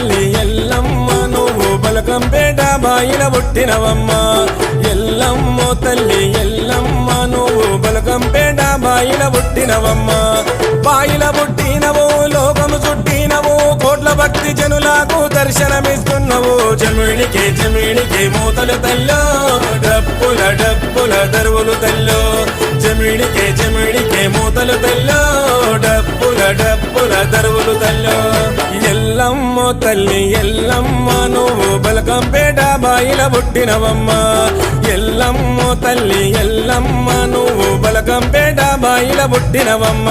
తల్లి ఎల్లమ్మ నువ్వు బలకంపేట బాయిల పుట్టినవమ్మ ఎల్లమ్మ తల్లి ఎల్లమ్మ నువ్వు బలకంపేట బాయిల పుట్టినవమ్మ బాయిల పుట్టినవు లోకము చుట్టినవు కోట్ల భక్తి జనులకు దర్శనమిస్తున్నావు జమిడికే మూతలు తల్లో డప్పుల దరువులు తల్లో జమిడికే మూతలు తల్లో డప్పుల దరువులు తల్లో ఎల్లమ్మ తల్లి ఎల్లమ్మ నువ్వు బలకంపేట బాయిల పుట్టినవమ్మ ఎల్లమ్మ తల్లి ఎల్లమ్మ నువ్వు బలకంపేట బాయిల పుట్టినవమ్మ